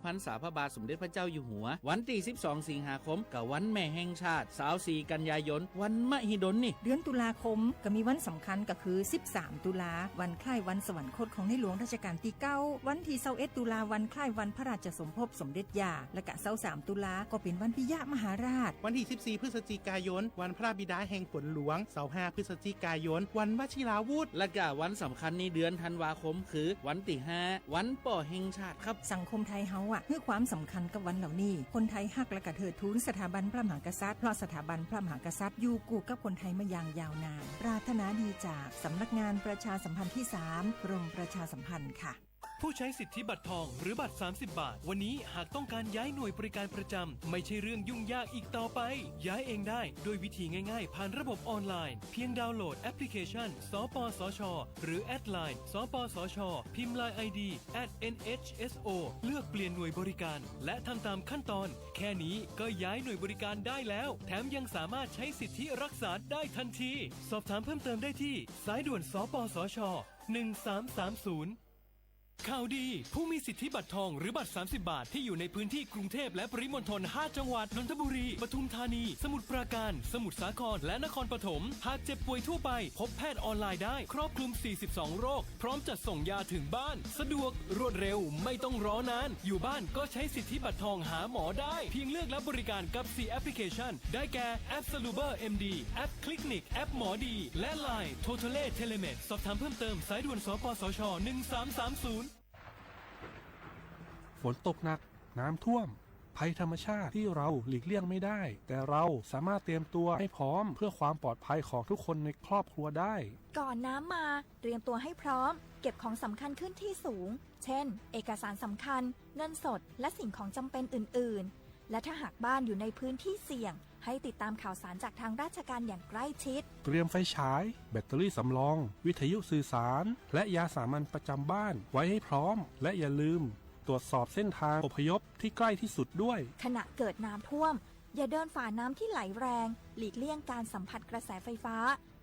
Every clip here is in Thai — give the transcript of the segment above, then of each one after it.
พรรษาพระบาทสมเด็จพระเจ้าอยู่หัววันที่12สิงหาคมกับวันแม่แห่งชาติ24กันยายนวันมหิดลนี่เดือนตุลาคมก็มีวันสำคัญก็คือ13ตุลาวันคล้ายวันสวรรคตของในหลวงรัชกาลที่9วันที่21ตุลาวันคล้ายวันพระราชสมภพสมเด็จย่าและก็23ตุลาก็เป็นวันปิยมหาราชวันที่14พฤศจิกายนวันพระบิดาแห่งฝนหลวง25พฤศจิกายนวันวชิราวุธและก็วันสำคัญในเดือนธันวาคมคือวันที่5วันป่อแห่งชาติครับสังคมไทยเฮาให้ความสำคัญกับวันเหล่านี้คนไทยฮักและก็เทิดทูนสถาบันพระมหากษัตริย์เพราะสถาบันพระมหากษัตริย์อยู่คู่กับคนไทยมาอย่างยาวนานปรารถนาดีจากสำนักงานประชาสัมพันธ์ที่3กรมประชาสัมพันธ์ค่ะผู้ใช้สิทธิบัตรทองหรือบัตร30 บาทวันนี้หากต้องการย้ายหน่วยบริการประจำไม่ใช่เรื่องยุ่งยากอีกต่อไปย้ายเองได้โดยวิธีง่ายๆผ่านระบบออนไลน์เพียงดาวน์โหลดแอปพลิเคชันสปสชหรือแอดไลน์สปสชพิมพ์ LINE ID @NHSO เลือกเปลี่ยนหน่วยบริการและทำตามขั้นตอนแค่นี้ก็ย้ายหน่วยบริการได้แล้วแถมยังสามารถใช้สิทธิรักษาได้ทันทีสอบถามเพิ่มเติมได้ที่สายด่วนสปสช1330ข่าวดีผู้มีสิทธิบัตรทองหรือบัตร30 บาทที่อยู่ในพื้นที่กรุงเทพและปริมณฑล5จังหวัดนนทบุรีปทุมธานีสมุทรปราการสมุทรสาครและนครปฐมหากเจ็บป่วยทั่วไปพบแพทย์ออนไลน์ได้ครอบคลุม42โรคพร้อมจัดส่งยาถึงบ้านสะดวกรวดเร็วไม่ต้องรอนานอยู่บ้านก็ใช้สิทธิบัตรทองหาหมอได้เพียงเลือกรับบริการกับ4แอปพลิเคชันได้แก่แอป Saluber MD แอป Clinic แอปหมอดีและ LINE Totale Telemed สอบถามเพิ่มเติมสายด่วนสปสช1330ฝนตกหนักน้ำท่วมภัยธรรมชาติที่เราหลีกเลี่ยงไม่ได้แต่เราสามารถเตรียมตัวให้พร้อมเพื่อความปลอดภัยของทุกคนในครอบครัวได้ก่อนน้ำมาเตรียมตัวให้พร้อมเก็บของสำคัญขึ้นที่สูงเช่นเอกสารสำคัญเงินสดและสิ่งของจำเป็นอื่นๆและถ้าหากบ้านอยู่ในพื้นที่เสี่ยงให้ติดตามข่าวสารจากทางราชการอย่างใกล้ชิดเตรียมไฟฉายแบตเตอรี่สำรองวิทยุสื่อสารและยาสามัญประจำบ้านไว้ให้พร้อมและอย่าลืมตรวจสอบเส้นทางอพยพที่ใกล้ที่สุดด้วยขณะเกิดน้ำท่วมอย่าเดินฝ่าน้ำที่ไหลแรงหลีกเลี่ยงการสัมผัสกระแสไฟฟ้า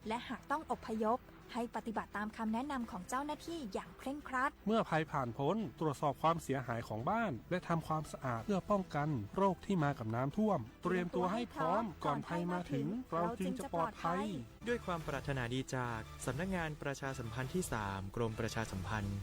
และหากต้องอพยพให้ปฏิบัติตามคำแนะนำของเจ้าหน้าที่อย่างเคร่งครัดเมื่อภัยผ่านพ้นตรวจสอบความเสียหายของบ้านและทำความสะอาดเพื่อป้องกันโรคที่มากับน้ำท่วมเตรียมตัวให้พร้อมก่อนภัยมาถึงเราจึงจะปลอดภัยด้วยความปรารถนาดีจากสำนักงานประชาสัมพันธ์ที่3กรมประชาสัมพันธ์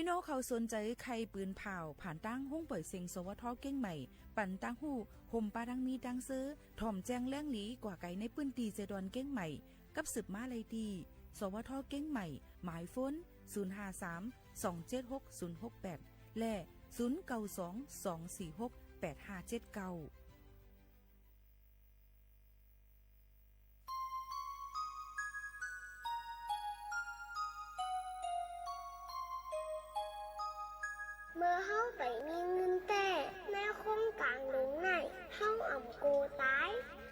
พี่น้องเขาสนใจใครปืนเผาผ่านตั้งห้องเปิดเสียงสวทเก้งใหม่ปั่นตั้งหู้ห่มปาดังมีดังซื้อถ่อมแจ้งแล้งหลีกว่าไก่ในปืนตีเจดอนเก้งใหม่กับสืบมาเลยดีสวทเก้งใหม่หมายฟ้น053-276-068และ0922468579เมื่อเฮาไปมีเงินแต่ในโครงกลางลงไหนเฮาอ่ำโกตาย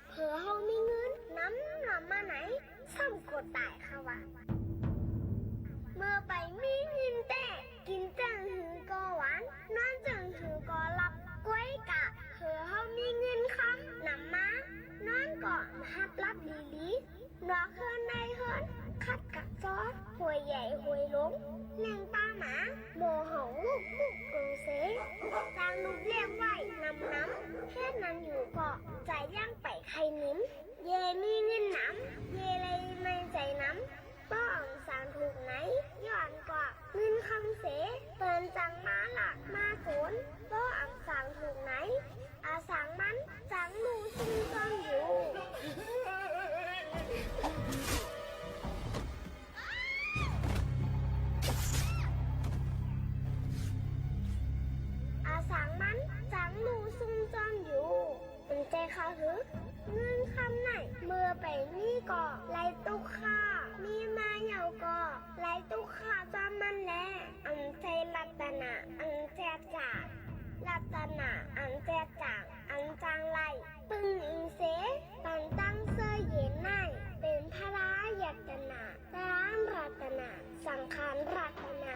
เผื่อเฮามีเงินน้ำลำมาไหนซ้ำโกตายค่ะวะเมื่อไปมีเงินแต่กินจังหือก็หวานนอนจังหือก็หลับก้วยกะเผื่อเฮามีเงินค่ะน้ำมานอนก็ฮับรับดีๆนอกเฮือนในเฮือนคัดกักซอสหวยใหญ่หวยลงเลี้ยงป้าหมาโบหงลูกกรุงเสจางลูกเลี้ยงไว้น้ำเฮ็ดนั้นอยู่เกาะใจย่างไปไข่นิ้มเยมีเงินน้ำเยเลยไม่ใจน้ำป้องสารถูกไหนย้อนกว่าเงินคำเสเปินจังมาหลักมาโขนป้องสารถูกไหนอาสังมันจังมูซิงซองอยู่ ข้าวถึงเงินคำไหนเมื่อไปนี่ก่อไล่ตุกข้ามีมาเหยาก่อไล่ตุกข้าจอมมันแลอันใจรัตนาอันแจกจ่ารัตนาอันแจกจ่างอันจางไล่ปึ้งอิงเสปันตั้งเสื้อเย็นในเป็นพระรายัตนาร้านรัตนาสังขารรัตนา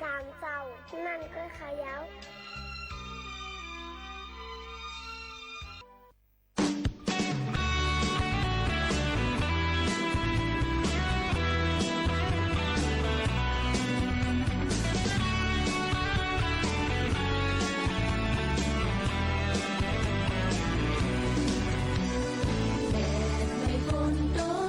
สามเจ้านั่นก็ขยาวHãy subscribe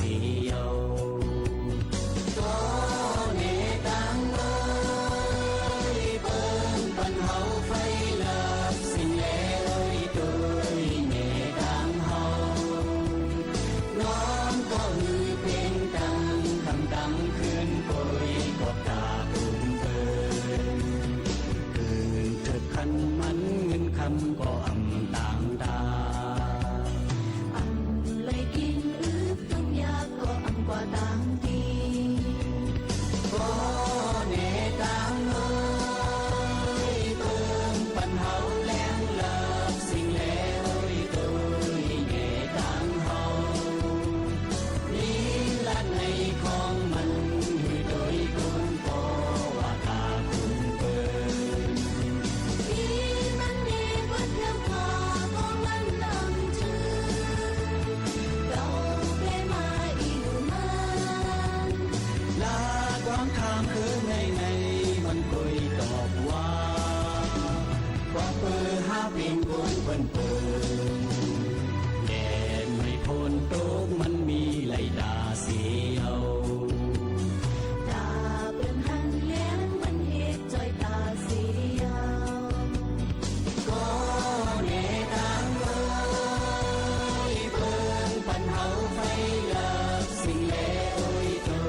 cho kênh Ghiền Mì Gõ để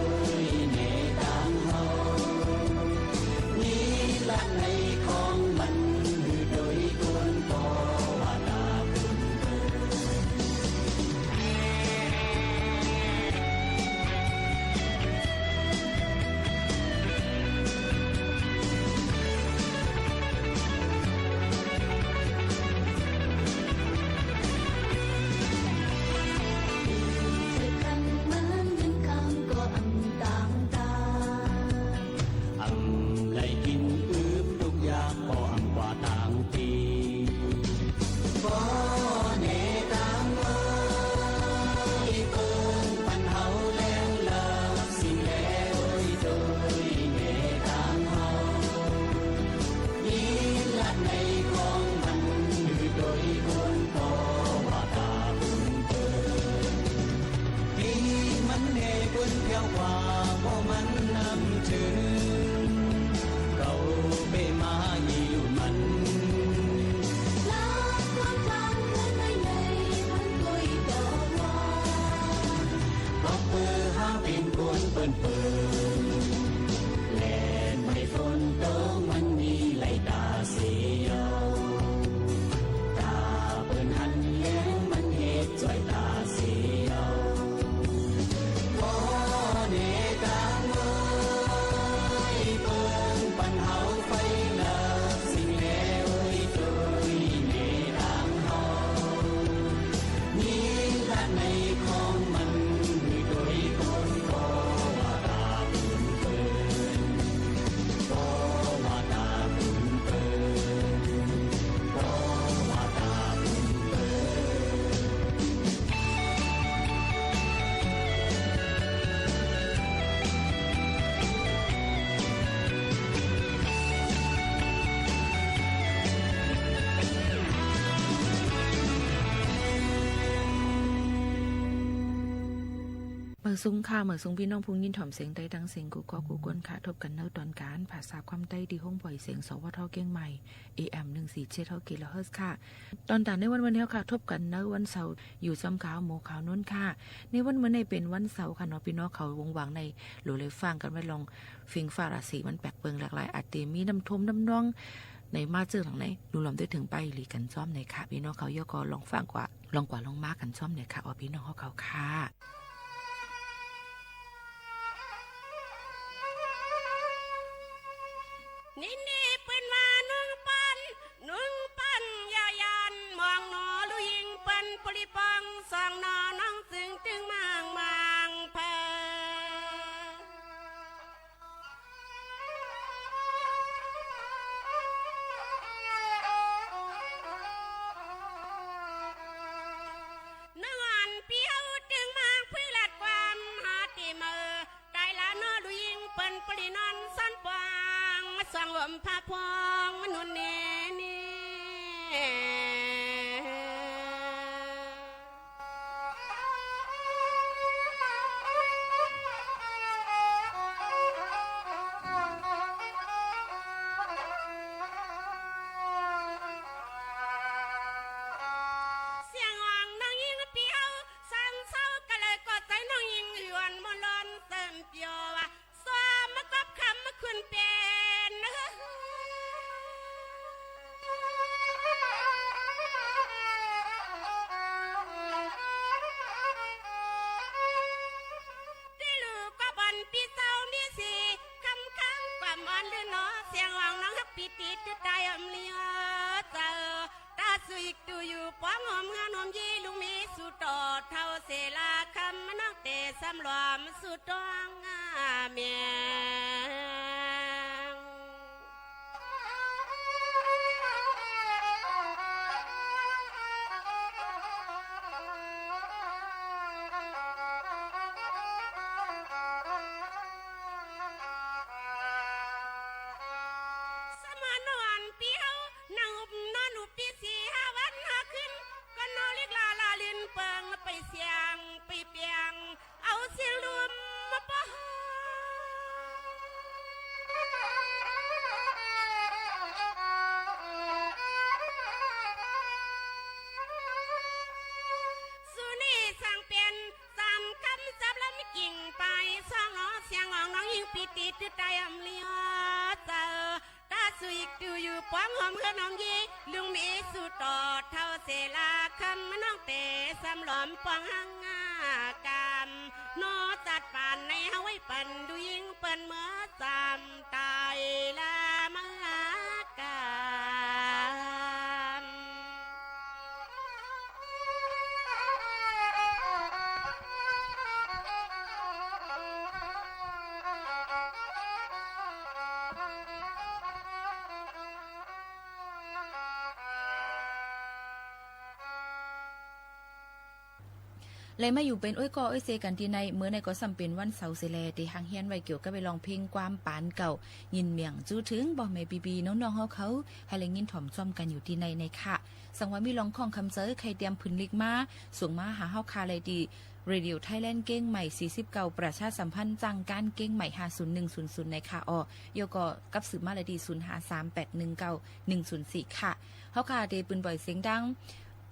không bỏ lỡ มือซุ้งค่ะเหมือซุ้งพี่น้องพุงยินถ่อมเสียงใต้ดังเสียงกูก็กูกวนค่ะทบกันเนื้อตอนการภาษาความใต้ดีห้องปล่อยเสียงสวทเก้งใหม่ AM 147กิโลเฮิรตซ์ค่ะตอนต่างในวันนี้ค่ะทบกันเนื้อวันเสาร์อยู่ซ้ำขาวหมูขาวนุ่นค่ะในวันเมื่อในเป็นวันเสาร์ค่ะเนาะพี่น้องเขาวงหวังในหลูเลยฟังกันไว้ลองฟิงฟ้าราศีมันแปลกเปิงหลากหลายอาจจะมีน้ำท่วมน้ำนองในมาเจอหลังไหนดูลมได้ถึงไปหลีกันซ้อมในค่ะพี่น้องเขาย่อก็ลองฟังกว่าลองมากันซ้อมในค่ะอ๋อพี่น้องเขาค่ะนี่ปืนมานึ่งปันยายันมองหนอลุยิงปันปริปังสองนอน้องซึ่งตึงมังเพนังอันเปียวตึงมังพื้นลัดความหาติเมอไกลละนอลุยิงปันปรินอนสันปางสังลมพาพองมนุนเนนี่เสียงอ่องน้องยิงเปียวสันเศร้าก็เลยกอดใจน้องยิงหยวนมลอนเติมเปียวว่าสวามมากับคำมาขึ้นเป็นที่ลูกก็บันปีเศร้านี่สิคำค้างกว่ามันหรือเนาะเสียงอ่องน้องฮักปีติดใจอมเลียเจอตาสุยดูอยู่ป้องหอมงานหอมยีลุงมีสุดตอดเท่าเสลาคำมันนักเตะสำรวมสุดตองเมียสมานวันเปียวนางอุบนอนอุบปี4-5 วันหาขึ้นก็นอนเล็กลาลินเปิงไปเสียงไปเปียงเอาเสียงรวมมาปะสุนีสั่งเป็น3 คำจับแล้วไม่กิ่งไปสองล้อเสียงของน้องยิงปีติดใจอำเลียเจอตาสุยดูอยู่ป้องหอมเฮือน้องยีลุงมีสุดตอดเท่าเสลาคำน้องเตะสำหลอมปองหังกามนอจัดป่านในเฮาไว้ปันดูยิงเปิ้นเมื่อจำตายละมากามเลยมาอยู่เป็นอ้อยกออ้อยเซกันที่ในเมื่อในก็สำเป็นวันเสาร์เสแลที่หางเฮียนไว้เกี่ยวกับไปลองเพลงความปานเก่ายินเมียงจู้ถึงบ่แม่บีน้องๆเขาให้เลยยินถ่อมจ้อมกันอยู่ที่ในค่ะสังว่ามีลองข้องคำเจอใครเตรียมพื้นลิกมาส่งมาหาเฮาคาเลยดีRadio Thailand เก้งใหม่49ประชาสัมพันธ์จังการเก้งใหม่50100ในค่ะโยก็กับสืบมาเลยดี053819104104ค่ะเฮาคาเดปืนบ่อยเสียงดัง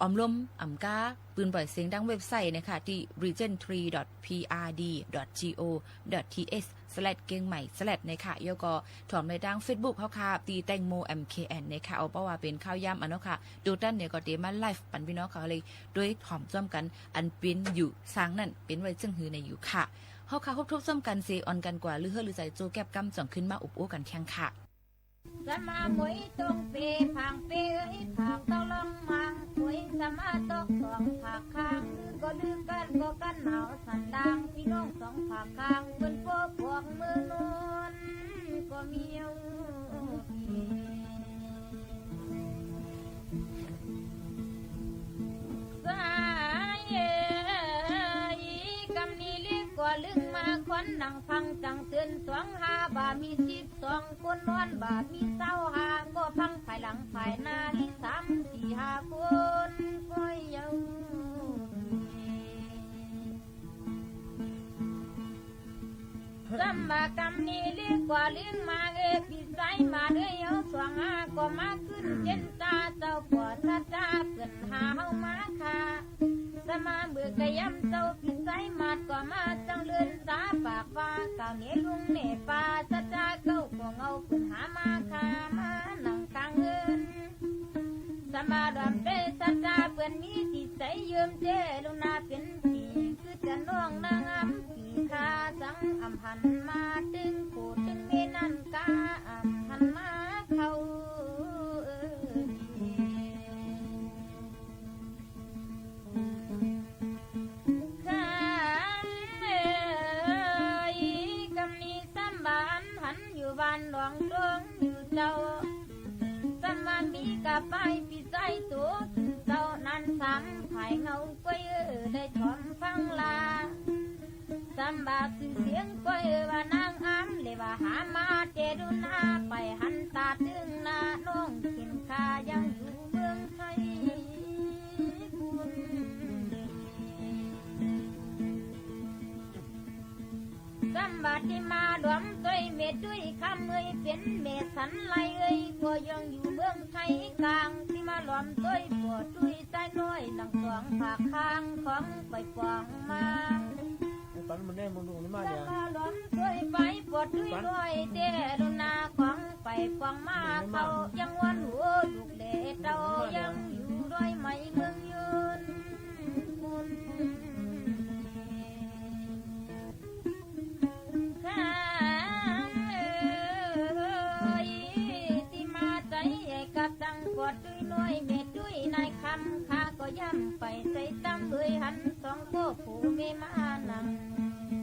ออมลมอ่ำก้าปืนบ่อยเสียงดังเว็บไซต์นะคะที่ region3.prd.go.th/ เก้งใหม่/ นะคะแล้วก็ถ่อมในดัง Facebook เฮาค่ะตีแตงโม MKN นะคะเอาเพราะว่าเป็นข้าวย่ำอันเนาะค่ะดูด้านเนี่ยก็เดมาไลฟ์ปันพี่น้องเขาเลยโดยถ่อมจ้อมกันอันเป็นอยู่สร้างนั่นเป็นไว้จึงหือในอยู่ค่ะเฮาค่ะครบทบซ้ำกันเซออนกันกว่าหรือเฮือหรือใจโจแก็บกำจ่องขึ้นมาอุบโอกันแข่งค่ะสมาหมวยตรงเปผังเปผักต้องลองมังหมวยสมาตกสองผักข้างก็ดื้อกันก็กันหนาวสันดังพี่น้องสองผักข้างเป็นพวกพวกมือนวลก็มีเอาสายกำนี้เล็กกว่าลึกมาควันนั่งฟังจังเตือน2-5 บาทมี12 คนนอนบาทมี25ก็พังภายหลังภายหน้าที่3-4-5 คนก็ยัง สัมมากรรมนี้เลี้ยงกว่าเลี้ยงมาปีไซมาเอ้ยเอาสวงอาก็มาขึ้นเย็นตาเจ้าปวดตาจ้าเกินหาเฮามาค่ะสมาเบื่อกะยำเจ้าปีไซมาก็มาจังเลื่อนสาปากฟ้าเก่าเนลุงเนป่าจ้าจ้าเก้าก็เงาขึ้นหามาค่ะมานั่งกลางเงินสมาดอมเตสัจจาเปื่อนมีจิตใจเยื่อมเจลุนาเป็นสีคือจะน้องนางอำปีคาสังอำพันมาตึงผูดตึงเมนันกาอำพันมาเขาข้ากำนี้สัมบานหันอยู่บ้านหลวงดวงอยู่เจ้าสมามีกับไปปีใจตัวเจ้านั้นสามไผ่เงาก้อยได้ชมฟังลาสำบาดเสียงก้อยว่านางอ้ำเลยว่าหามาเจดุนาไปหันตาตึงนาน้องกินข้ายังอยู่เมืองไทยคุณสำบาดที่มาดวมต้วยเม็ดด้วยคำเอ้ยเป็นเม็ดสันไหลเอ้ยก็ยังอยู่เมืองไทยกลางที่มาหลอมต้วยปวดด้วยใจน้อยหลังสองผากข้างของไปฟองมาตอนมันแน่มันดูนี่มาเนี่ยมาหลอมต้วยไปปวดด้วยด้วยเดรุนาของไปฟองมาเขายังวันหัวลูกเล่เต้ายังอยู่ด้วยไม่เมืองยืนคุณกับดังกอดด้วยน้อยเม็ดด้วยนายคำข้าก็ย่ำไปใส่ตั้มเอ้ยหันสองโบผูเมมานัง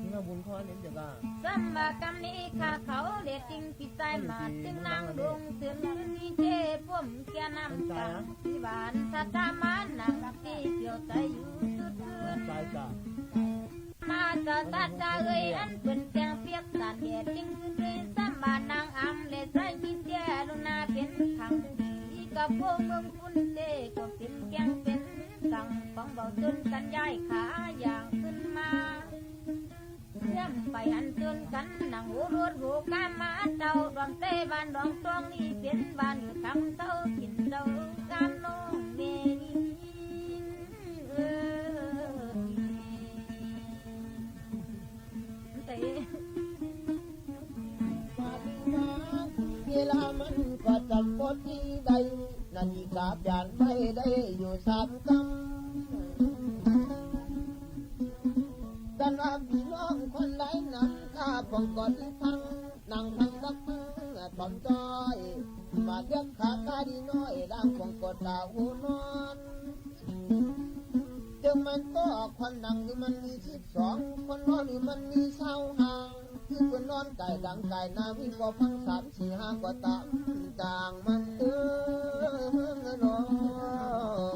นี่บุญคอเน้นจะบ้าสัมบากรรมนี้ข้าเขาเด็ดจริงปีใจมาตึงนางดวงเสือนนี่เจ้พ่มเกียน้ำตาที่บ้านถ้าตามานังที่เกี่ยวใจอยู่สุดเกินมาเจ้าตาจ้าเอ้ยอันเป็นแกงเปียกสานเด็ดจริงด้วยสัมบานางอำเลยใจกินเจ้าลุนาเป็นขังกับพวกเมืองคุณเล่ก็เป็นแกงเป็นกังของเบาจนกันย้ายขาอย่างขึ้นมาเชื่อมไปอันจนกันนั่งหูรวดหูกามมาเจ้าดอมเต้บ้านดองตองนี่เป็นบ้านอยู่ทำเต้ากินเต้าการน้องเมย์เวลามันก็จำบทที่ใดนาฬิกาจานไม่ได้อยู่สามคำกันว่าพี่น้องคนใดนั้นข้าป้องกอดพังนั่งพังรักมือตอมจอยมาเรียกขาตาดีน้อยร่างป้องกอดตาหูนอนจึงมันก็คนนั่งนี่มันมี12คนนอนนี่มันมีเศร้าห่างคือคนนอนไก่ดังไก่นาวิ่งก็พัง3 4 5ก็ตามต่างมันนอ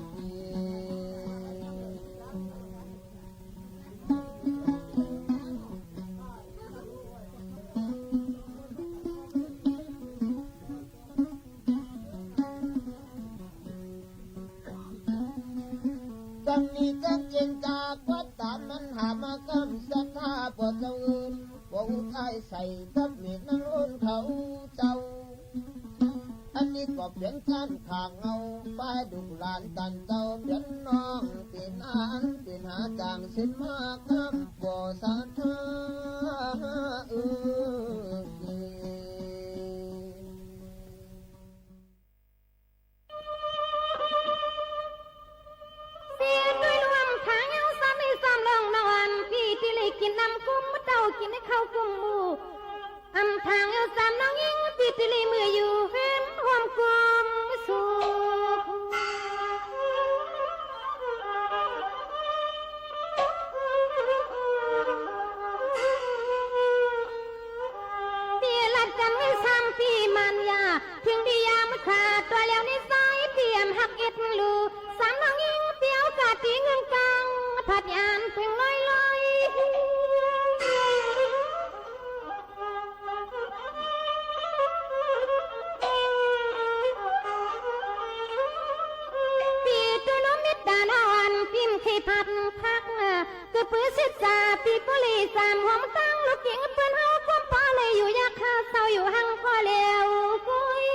กกังนี้กังเจนจากวัดตามมันหามากำสัทธาปวดเจ้าอื่นว่าอุทัยใส่กับเม็ดนั่งล้นเขาเจ้าอันนี้ก็เปลี่ยนการขางเงาป้ายดุหลานตันเจ้าเปลี่ยนน้องเป็นอันเป็นหาจางเส้นมากำบ่สาธากินน้ำกุ้มเต้ากินให้เข้ากุ้มหมูอำทางเอาสามน้องยิงปีติลีมืออยู่เห็นหอมกุ้มสุขเปียลัดกันไม่ซ้ำปีมันยาถึงดียามขาดตัวแล้วในสายเตรียมหักเอ็ดลูสามน้องยิงเปียวกาตีเงินกลางผัดยานเพียงลอยผัดพักคือปื้อศึกษาปีกุลีสามหัวมันตั้งลูกเก่งเพื่อนเฮาความ อยู่หังพอแล้วกุย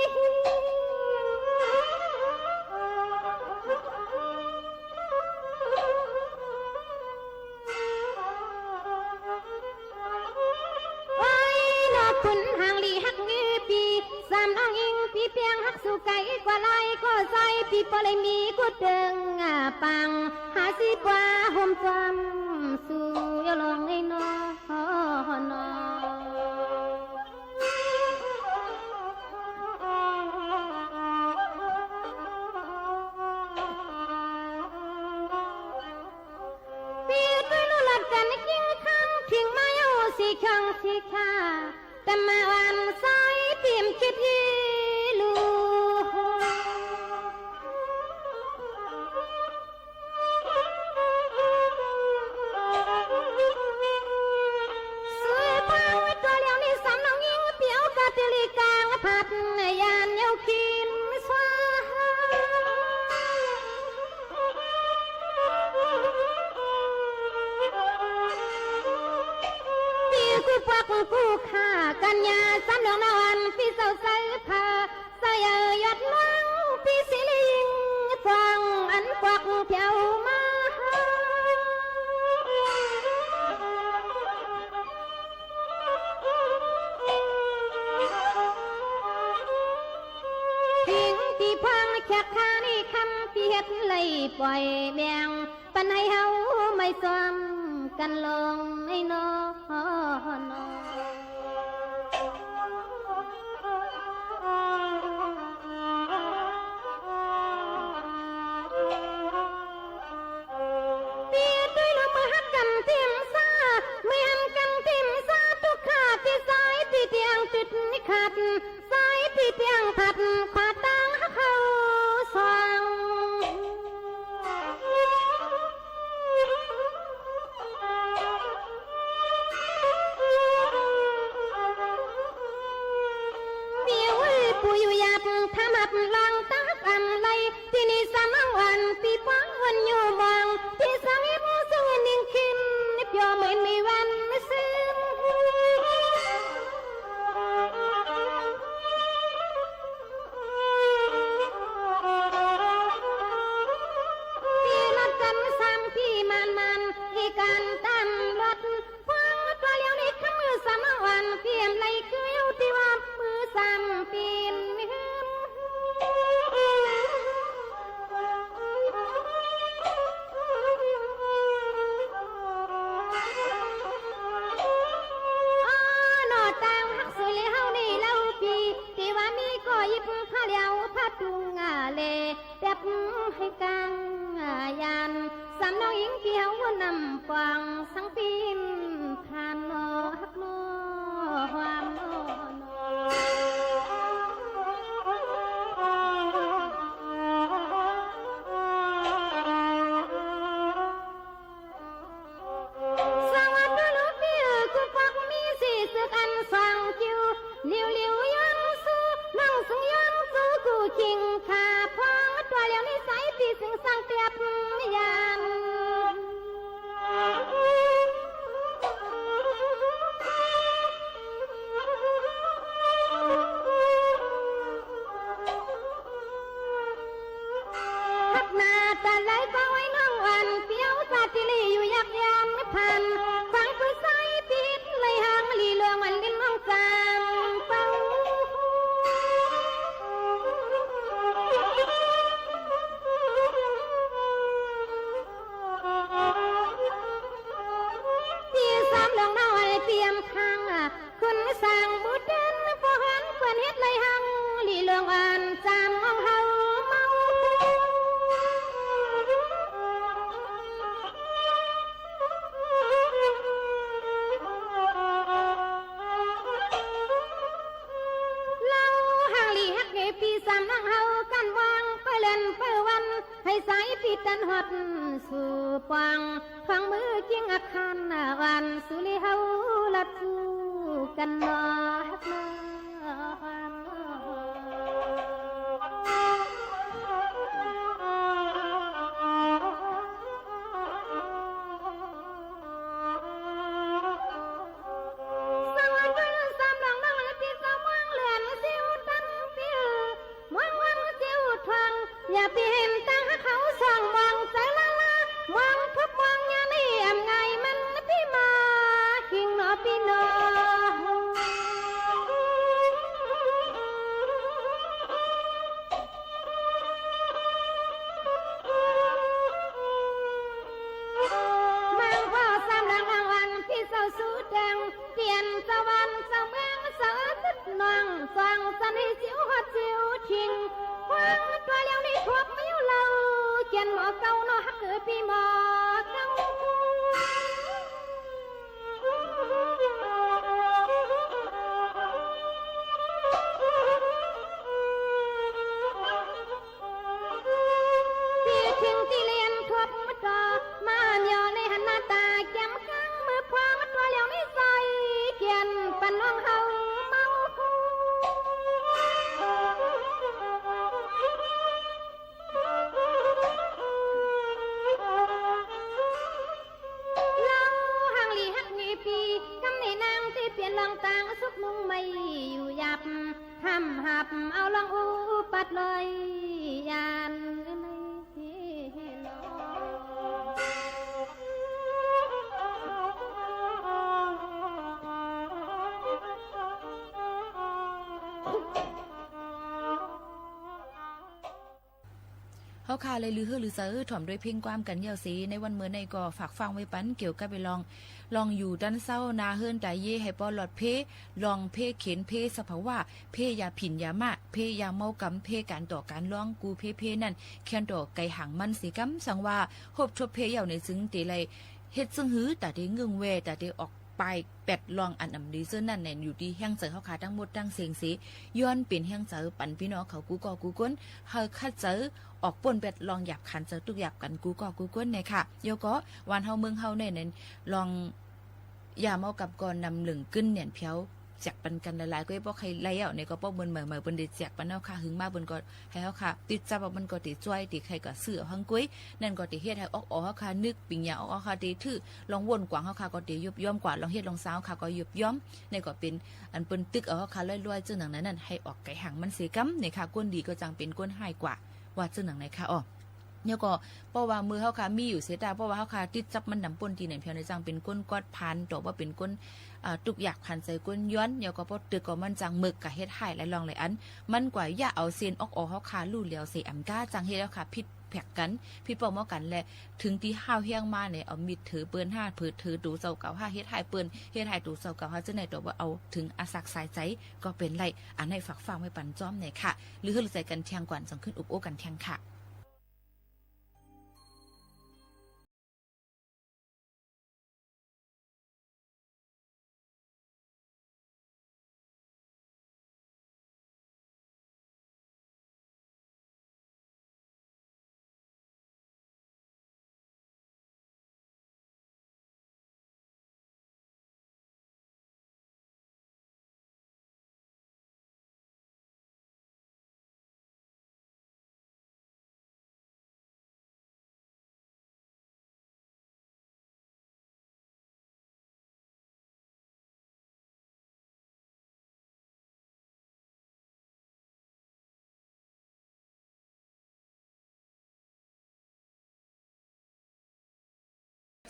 โอ้ยนอคุณห่างลีหักงี้ปีสามน้องอิงปีเปียงหักสู่ไก่กว่าลายก็ใส่ปีปอเลยมีกูเดิงปังหาสิกว่าห่มจำสู่ยลองไอ้น้อนอปีตุ้ยลุลัดกันกิ้งคันทิ้งมาอยู่สีข้างสีข้าแต่มาวันใส่พิมคิดอีลูผัดยานเยากินสวาปีกูปักกูข่ากันยาสามดอกนวันปีเสาใส่ผ้าใส่ยอดมังปีสิลิงฟังอันควักเพียวมาแค่ข้านี่คำปีเฮ็ดเลยปล่อยแบ่งปันให้เฮาไม่ซ้อมกันลงไอ้น้อนปีด้วยละมือหักกันทิมซาไม่หันกันทิมซาทุกขาดที่สายปีเตียงจุดนิขัดสายปีเตียงผัดขวาตั้งเขาปูอยู่หยับทำหับลองตักอันไรที่นี่สามวันปีป้องวันอยู่มองที่สังเอ็มสังนิ่งขึ้นนิบยอมไม่มีวันซึ้งพี่นัดกันซ้ำพี่มันที่การตามรถฟังตัวเลี้ยวในข้ามือสามวันเพียมไรคืออยู่ที่ว่ามือซ้ำปีนตุงเลเด็บให้กังยันสามน้องหญิงเกี่ยวนำฟังสังปีนคานโนฮักโนความโนสวัสดีลูกพี่กูฟักมีสีสึกอันฟังคิวเลี้ยวยันสู้นั่งสูงยันสู้กูคิงขาพองตัวเลี้ยวนิสัยปีสิงสังเตียบยันหักหน้าตาไหลฟังไว้น้องวันเปียวตาติลีอยู่ยักยามไม่พันฟังปืนใส่ปิดเลยหางลีเลืองวันลิ้นน้องจางเป้าที่สามเลืองน้อยเตรียมข้างคุณสั่งบุตรเดินพอหันเพื่อนเฮ็ดเลยหังลีเลืองวันจางมองเฮาเมาปีสามนั่งเฮากันวางไปเล่นไปวันให้สายปีตันหดสู่ปองฟังมือจิ้งอาคารวันสุริเฮาลัดสู่กันนอฮักนอสวัสดีสามนั่งนั่งปีสาม พี่น้องมังพ่อสามหลังรางวัลพี่เศร้าสู้แดงเปลี่ยนสวรรค์สเมืองเสือติดนองฟังสนิสิวหัดสิวชิงฟังตัวเลี้ยวนี่ทวบมิ้วเราเขียนหมอเก่าเนาะฮักคือพี่หมอเก่าพี่ทิ้งที่เลียนทวบมัดก็มาเหนียวในหันหน้าตาแก้มข้างมือพวางตัวเลี้ยวนี่ใส่เขียนปันน้องเฮาเมาลองต่างสุกมุงไม่อยู่หยับทำหับเอาลองอูปัดเลยยานเฮาคาเลยลือฮือลือเซอถ่อมด้วยเพลงความกันยาวสีในวันเมื่อในก็ฝากฟังไว้ปันเกี่ยวกับไปลองอยู่ดันเศร้านาเฮิรนตายเย่ให้ปอหลอดเพลองเพเข็นเพสภาวะเพยาผินยามะเพยาเมากำเพการต่อการร้องกูเพนั่นแค่นต่อไก่หางมันสิกำสังว่าหบชบเพยาวในซึ้งตีไรเฮ็ดซึ่งหือแต่ได้เงืองเวแต่ได้ออกไปเป็ดลองอันอำดีเสื้อนั่นแน่นอยู่ที่แห้งเจอเฮาขาทั้งหมดทั้งเสียงสีย้อนเป็นแห้งเจอปั่นพี่น้องเขากูก็กูก้นเฮาคัดเจอออกป่นเป็ดลองหยับขันเจอทุกหยับกันกูก็กูก้นเนี่ยค่ะโยก็วันเฮาเมืองเฮาเนี่ยนั้นลองอย่าเมากับก่อนนำหลึงกึ้นเนี่ยเพียวแจกปันกันหลายๆก็บ่ใครไล่เอาเนี่ยก็ป้อเบิ่นเหมือนเบิ่นได้แจกปันเฮาค่ะหึงมาเบิ่นก็ให้เฮาค่ะติดจับว่ามันก็ติจ้อยติใครก็เสือหังกุ้ยนั่นก็ติเฮ็ดให้ออกเฮาค่ะนึกปิงยาออกค่ะติถือลองวนกว่าเฮาค่ะก็ติยุบย่อมกว่าลองเฮ็ดลองสาวค่ะก็ยุบย่อมนี่ก็เป็นอันเปิ้นตึกเอาเฮาค่ะลอยๆจึงหนังนั้นนั่นให้ออกไก่หางมันเสกำนี่ค่ะก้นดีก็จังเป็นก้นหายกว่าว่าจึงหนังไหนค่ะอ้อเนี่ยก็เพราะว่ามือเฮาค่ะมีอยู่เสียดายเพราะว่าเฮาค่ะติดจับมันนำป่นที่ไหนเพียงในจังเป็นก้นกอดพันตัวว่าเป็นก้นตุกอยากพันใส่ก้นย้อนเนี่ยก็บ่ตึกก็มันจังมึกกะเฮ็ดให้หลายลองหลายอันมันกว่าอย่าเอาเส้นออกเฮาค่ะลู่เหลียวใส่อำกาจังเฮ็ดแล้วค่ะผิดแผกกันพี่เป้าเมากันแหละถึงที่ห้าวเฮียงมาเนี่ยเอามีดถือปืน5ผือถือดูเจ้าเก่า5เฮ็ดให้ปืนเฮ็ดให้ดูเจ้าเก่า5จังได๋ตัวว่าเอาถึงอาศักสายใจก็เป็นไรอันให้ฝากฟังไว้ปันจ้อมเนี่ยค่ะหรือฮือใจกันเที่ยงก่อนจังขึ้นอุบโอกันเที่ยงค่ะ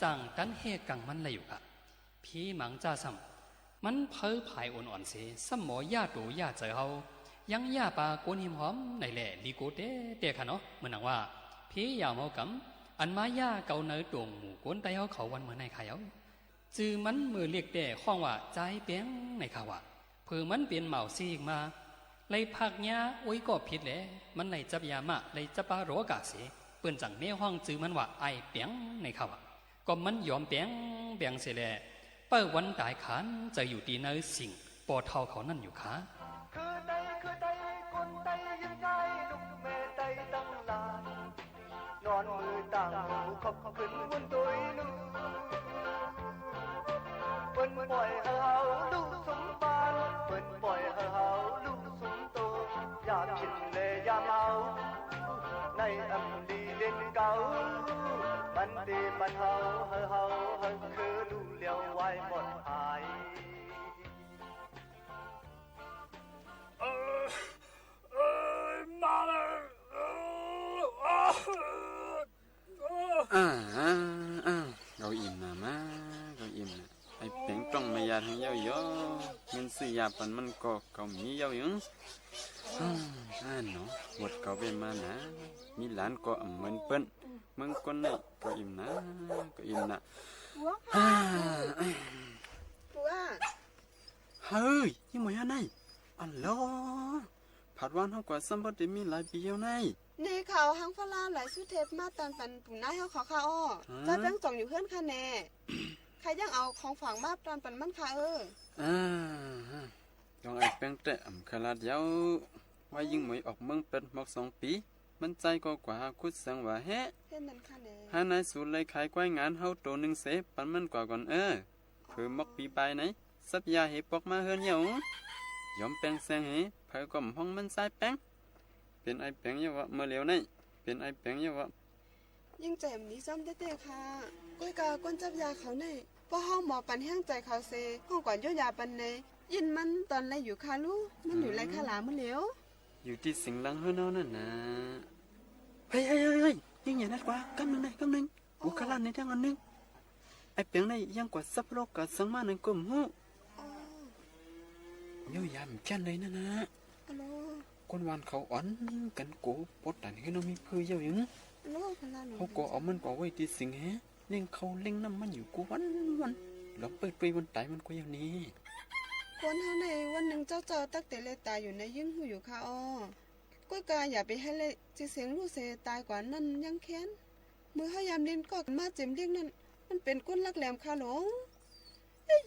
จังกันเฮกังมันเลยอยู่อะพี่หมังจ้าซ้ำมันเพ้อผายอ่อนๆเสียซ้ำหมอย่าดูย่าเจอเฮายังย่าปาโกนหิมหอมในแหล่ลีโกเตะค่ะเนาะเหมือนหนังว่าพี่ยาวเมากำอันมาย่าเกาเนื้อตวงหมูโกนไตเฮาเขาวันเหมือนในขายเอาจือมันมือเรียกแต่ข้องว่าใจเปียงในข่าวว่าเผื่อมันเปลี่ยนเหมาซีกมาเลยพักเนี้ยโอ้ยก็ผิดแหละมันเลยจับยามะเลยจับปาโรกาเสียเปิ้นจังเมียห้องจือมันว่าไอเปียงในข่าวก็มันยอมเปียงเสียแหละเปิ้วันตายขานจะอยู่ดีในสิ่งปอเท่าเขานั่นอยู่ขาคือไตคนไตยังไงลูกแม่ไตตั้งลานนอนมือต่างขบขึ้นบนตัวลูกเปิ้นปล่อยเฮาลูกสมบานเปิ้นปล่อยเฮาลูกสมโตอยากกินเลยยามเอาในอำดีเด่นเก่าบันดีบันเฮาคือลูกเลี้ยวไว้หมดหายมาเลยเราอิ่มนะมาเราอิ่มนะไอ้เป่งจ้องมา มายาทางเยาเยอะเงินซื้อยาปันมันก็เก่ามีเยายังเนาะหมดเก่าเป็นมานะมีหลานก็เหมือนเปิ้นเมืองคนนี่ก็อิ่มนะก็อิ่มนะเฮ้ยยี่หมวยอะไรอันล้อผัดวันเขากว่าสัมปติมีหลายปีแล้วไงในเขาหังฝรั่งหลายสุเทพมาตอนปันปุ่นน้าเขาขอข้าอ้อจะแป้งจ่องอยู่เพื่อนค่ะแน่ใครยังเอาของฝากมาตอนปันมันค่ะต้องไอ้แป้งเตะขนาดยาวว่ายิ่งหมวยออกเมืองเป็นหมอก2 ปีมันใจก็กว่าคุดสังว่าแฮะเพื่อนนั้นค่ะแน่หานายสูเลยขายกล้วยงานเฮาโตนึงเสปันมันกว่าก่อนเพื่อมอกปีไปไหนสับยาเห็บปอกมาเฮือนเหี่ยวยอมแป้งแซงเฮเพื่อก็ห้องมันใส่แป้งเป็นไอแป้งเยอะวะเมื่อเร็วนี่เป็นไอแป้งเยอะวะยิ่งใจมันนี้ซ้ำเต้ๆค่ะก้อยกาก้นจับยาเขาในพอห้องหมอปันแห้งใจเขาเซห้องก่อนย่อยาปันในยินมันตอนไรอยู่ค่ะลูกมันอยู่ไรค่ะหลาเมื่อเร็วอยู่ที่สิงหลังเฮือนเอานั่นนะเฮ้ยยิ่งใหญ่นัดกว่ากำหนึ่งกูขลันในทางอันนึงไอแป้งในยังกว่าซับโลกกับสังมาหนึ่งกุมหูเยอะยามแค่ไหนนะคนวันเขาอ่อนกันกูปดแต่ให้น้องมีเพื่อเยอะยังเขาก็เอามันก็ไว้ที่สิงแฮเลี้ยงเขาเลี้ยงน้ำมันอยู่กูวันแล้วเปิดไปวันตายมันก็อย่างนี้คนเท่าในวันหนึ่งเจ้าตักเตเลตายอยู่ในยิ่งหูอยู่ค่ะอ้อก้อยกาอย่าไปให้เลยจีเสียงลูกเสตายกว่านั้นยังแค้นมือเขายามเล่นก็มาเจ็มเลี้ยงนั่นมันเป็นก้นลักแหลมค่ะหลง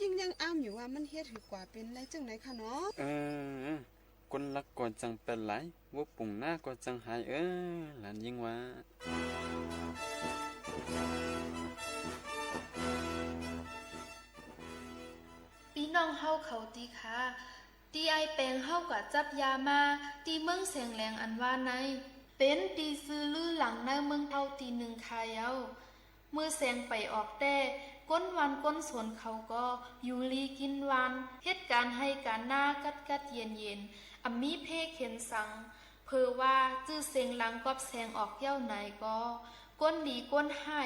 ยิงยังอ้ามอยู่ว่ามันเฮ็ดถือกว่าเป็นไรจังไหนค่ะเนาะคนรักก็จังเป็นไรว่าปุ่งหน้าก็จังหายหลานยิงว่าพี่น้องเฮาเขาตีค่ะตีไอแปลงเฮากับจับยามาตีเมืองเสียงแหลงอันว่าในเป็นตีซื้อลือหลังในเมืองเฮาตีหนึ่งคายเอามือแสงไปออกแต่ก้นวันก้นสวนเขาก็อยู่ลีกินวันเหตุการณ์ให้การหน้ากัดเย็นอัมมีเพเข็นสังเพอว่าจื้อเสียงหลังกอบแสงออกเย้าไหนก็ก้นดีก้นให้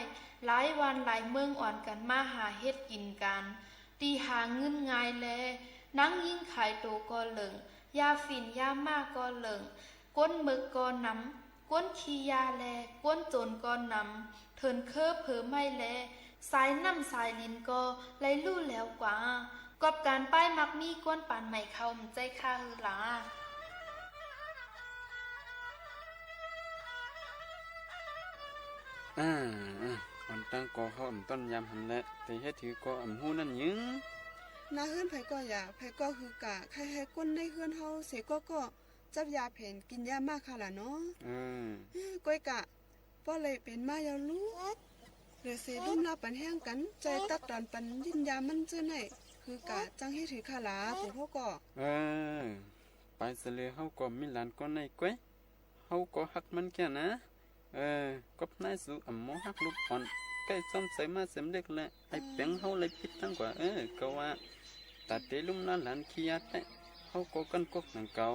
หลายวันหลายเมืองอ่อนกันมาหาเฮ็ดกินกันตีหาเงินง่ายแลนั่งยิ่งขายโตก็เหลิงยาฝิ่นยามากก็เหลิงก้นมึกก็นำก้นขี้ยาแลก้นโจรก็นำเถินเคอเผอไม่แลสายน้ำสายลินก็ไล่ลู่แล้วกว่ากอบการป้ายมักมีก้นปานใหม่เขาใจค่าฮือหลาอันตั้งก็เขาต้นยำหันแหละแต่เฮ็ดถือก็หูนั่นยิงนาเฮือนไผก็อย่าไผก็คือกะใครให้ก้นในเฮือนเฮาเสียก็จับยาเพ่นกินยามากค่ะล่ะเนาะก้อยกะป้อเลยเป็นมายาลูกเรือเสดุมลาปันแห้งกันใจตัดตอนปันยินยามันเจอไหนคือกะจังให้ถือขาลาปู่เขาก็ไปเสลียเขาก็มีหลานก็ในก้อยเขาก็หักมันแค่นะก็นายสู่หมอหักลูกอ่อนใกล้ซ้ำใส่มาเสมเล็กแหละไอ้เปียงเขาเลยพิดตั้งกว่าก็ว่าตัดเตลุ่มน้าหลานขี้ยัดแต่เขาก็กันกกหนังเก่า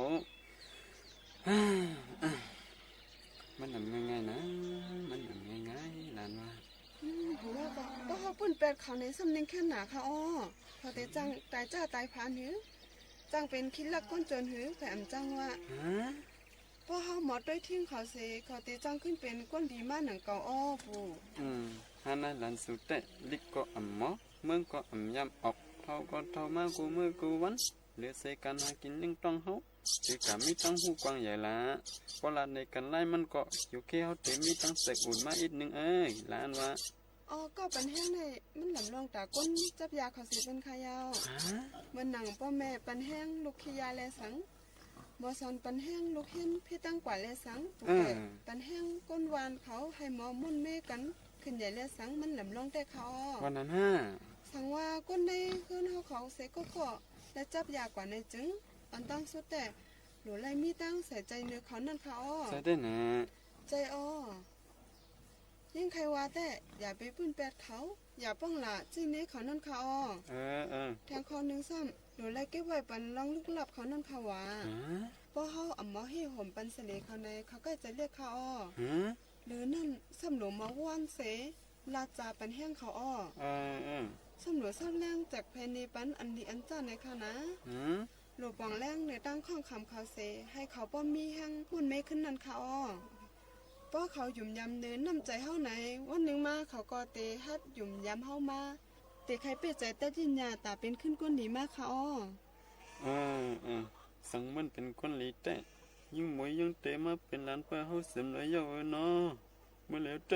มันทำง่ายๆนะมันทำง่ายๆหลานว่าผมว่าก็เขาปุ่นเป็ดเขาในสำเนียงแค่หนาค่ะอ้อพอแต่จังตายจ้าตายพานหือจังเป็นคิดลักก้นจนหือแผ่มจังว่าพอเขาหมดด้วยทิ้งเขาเสเขาแต่จังขึ้นเป็นก้นดีมากหนังเก่าอ้อปู่ฮานาหลานสุดแต่ลิกก็หมอเมืองก็ยำออกเท่าก็เท่ามากูมือกูวันเหลือเสกันหากินลิงต้องเขาคือกะมีตั้งหูกวางใหญ่ละพอลาในกันไล่มันก็อยู่แค่เขาเต็มมีตั้งเสกอุ่นมาอีกนึงหลานว่าก็ปันแห้งเลยมันหลำลองตาก้นจับยาเขาเสียเป็นขายาวมันหนังพ่อแม่ปันแห้งลูกขี้ยาแลสังบอสอนปันแห้งลูกเห็นพี่ตั้งกว่าแลสังปุ๊บปันแห้งก้นวานเขาให้หมอมุ่นเมกันขึ้นใหญ่แลสังมันหลำลองแต่เขาวันนั้นสังว่าก้นในขึ้นเขาเสกก็และจับยากว่าในจึงอันตั้งสุดแต่หนูไล่มีตั้งใส่ใจเนื้อเขานั่นเขาใส่ได้นะใจยิ่งใครว่าแต่อย่าไปปื้นแปดเขาอย่าป้องละจีเนื้อเขานั่นเขาแทงคอนึงซ้ำหนูไล่เก็บไว้ปันลองลึกลับเขานั่นเขาว่าพอเขาอ่ำหมอให้ห่มปันเสลเขาในเขาก็จะเรียกเขาหรือนั่นซ้ำหนูมาว่านเสลาจาปันแห้งเขา สำรวจซ่อนแรงจากภายในปันอันดีอันจ้าในค่ะนะหลบปองแรงในตั้งข้องคำเขาเสให้เขาป้อมมีแห้งมุ่นไม่ขึ้นนั่นค่ะอ้อป้อเขาหยุ่มยำเนินน้ำใจเฮาไหนวันหนึ่งมาเขาก็เตฮัดหยุ่มยำเฮามาเตใครเปิดใจแต่ยินยาตาเป็นขึ้นก้นดีมากค่ะอ้อสังมันเป็นคนหลีแต่ยิ่งหมวยยังเตะมาเป็นหลานป้าเฮาเสริมเลยเยาเนาะเมื่อแล้วใจ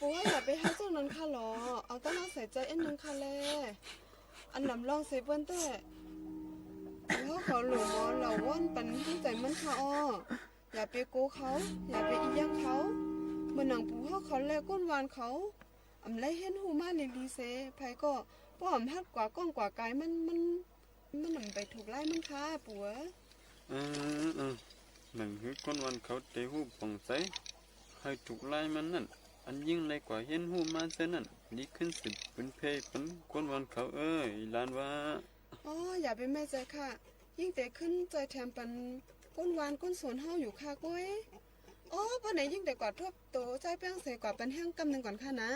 ปูว่าอย่าไปให้เจ้านั้นค่ะหรอเอาตั้งมาใส่ใจเอ็นนึงค่ะแลอันนำลองเซเปิ้นแต่แล้วเขาหลงมอเหล่าว่อนปันทั้งใจมันค่ะอ้ออย่าไปโกเขาอย่าไปอีย่างเขาเมื่อหนังปูเขาแลก้นวานเขาอำไลเห็นหูมาลีเซไผก็ป้อมฮัดกว่าก้องกว่ากายมันนำไปถูกไล่มันค่ะปัวหนังหือก้นวันเขาเตะหูป่องใสให้ถูกไล่มันนั่นอันยิ่งในกว่าเห็นหูมาเส้นนั่นดีขึ้นสิเป็นเพย์เป็นก้นวันเขาลานว่าอ๋ออย่าไปแม่ใจค่ะยิ่งแต่ขึ้นใจแถมปันก้นวานก้นสวนเฮาอยู่ค่ะก้อยอ๋อพอไหนยิ่งแต่กว่าทบโตใจแป้งเสกว่าเป็นแห้งกำหนึ่งก่อนค่ะนะ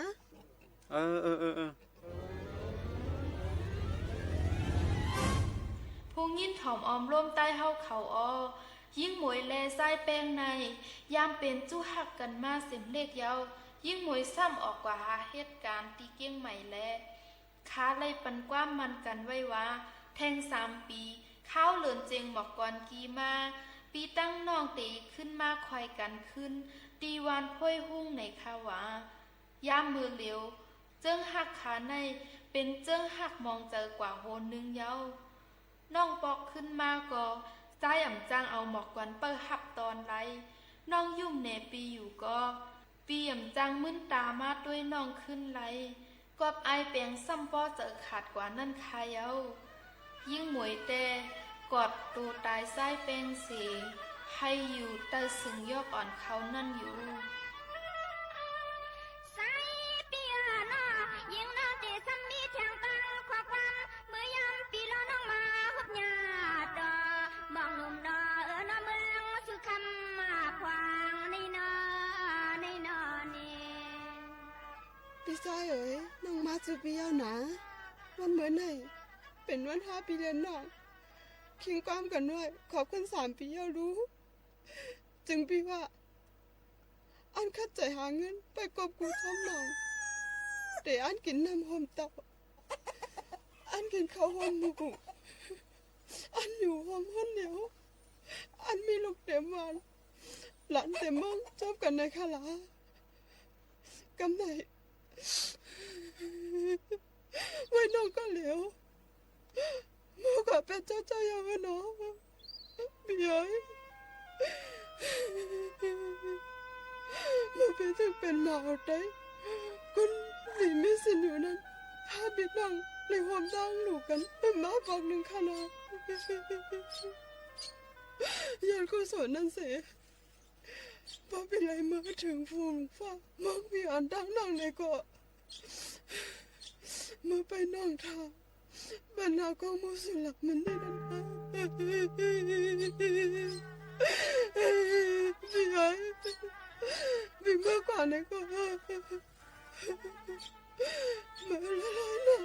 พุงยินถ่อมออมร่วมใต้เฮาเขาอ้อยิ่งหมวยแลไส้แป้งในยามเป็นจู้หักกันมาเสียมเลขยาวยิ่งหมวยซ้ำออกกว่าหาเหตุการณ์ตีเกี้ยงใหม่แลค้าไล่ปันกว้ามมันกันไว้ว่าแทง3 ปีข้าวเหลือนเจงบอกก่อนกีมาปีตั้งน้องตีขึ้นมาคอยกันขึ้นตีวานพ้อยหุ่งในขาวายามมือเหลียวเจิ้งหักขาในเป็นเจิ้งหักมองเจอกว่าโหนนึงเย้าน้องปอกขึ้นมาก็ใจอ่ำจางเอาหมอกกวนเปิดหับตอนไรน้องยุ่มเนปีอยู่ก็ปีอ่ำจางมึนตามาด้วยน้องขึ้นไรกอบไอเปียงซ้ำป้อเจอขาดกว่านั่นคายเอายิ่งหมวยแต่กอดตัวตายไส้เป้งเสียให้อยู่ใต้สึงยอกอ่อนเขานั่นอยู่ไส้เปียน้อยิ่งน้องเตะซ้ำมีแทงตังขวบวันเมื่อยามปีล้อน้องมาฮบญาดอมองหนุ่มนอน้อเมืองสุคำมาควางในนอนี่พี่ชายเอ๋ยน้องมาจูปียาวหนาวันเหมือนไหนเป็นวัน5 ปีเดือนน้องคิงความกันด้วยขอบคุณ3 ปียาวรู้จึงพี่ว่าอันคัดใจหาเงินไปกอบกูท้องน้องแต่อันกินน้ำหอมเต่าอันกินข้าวหอมหมูอันอยู่หอมห้นเหนียวอันมีลูกเต็มวันหลานเต็มมองชอบกันในคาลากำไหนไว้น้องก็เหลวมูกับเป็นเจ้าอย่างว่าน้องเบียร์มาเป็นถึงเป็นหมาได้คุณดีไม่สินอยู่นั้นถ้าบิดนังเลยหอมดังหลูกันเป็นหมาบอกหนึ่งขนาดยันกุศลนั่นเสียพอเป็นไรมาถึงฟูงฟ้ามักมีอันดังนั่งในก็มาไปนั่งทางบรรณาของมูสุลักมันได้นั่นนะพี่ไอ้พี่เมื่อก่อนเนี่ยก็มาละลายนะ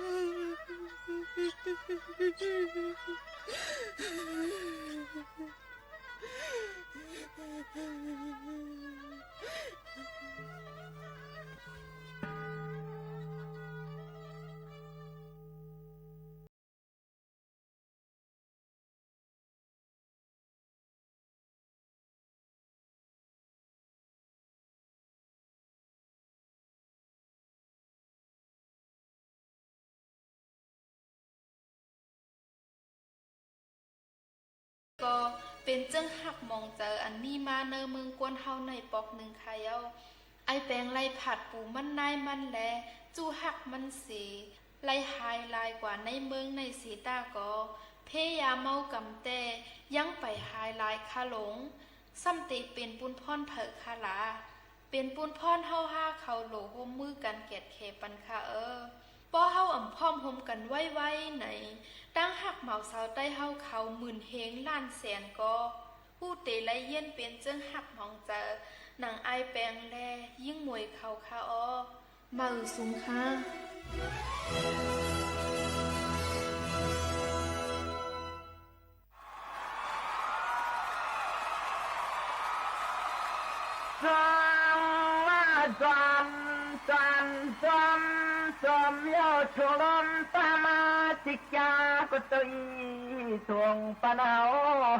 ก็เป็นเจ้งหักมองเจออันนี้มาเนอเมืองกวนเฮาในปอกหนึ่งคายเอาไอแปลงไล่ผัดปูมันนายมันแลจูหักมันสีไล่หายลายกว่าในเมืองในสีตาก็เพยาเมากำแต่ยังไปหายลายคาหลงซ้ำติเป็นปุนพ่อนเผิกคาลาเป็นปุนพ่อนเฮาห้าเขาโหลหมมือกันเกียดเคปันคาป้อเฮาอ่ำพร้อมหมกันไว้ไหนตั้งหักเหมาสาวใต้เฮาเขาหมื่นเฮงล้านแสนก็ผู้เตไลเย็นเป็นเจิ้งหักมองเจอ หนังไอแปลงแลยิ่งมวยเขาคาออมาสูงค่ะSom yo chulom pama tikya ko toi thong panao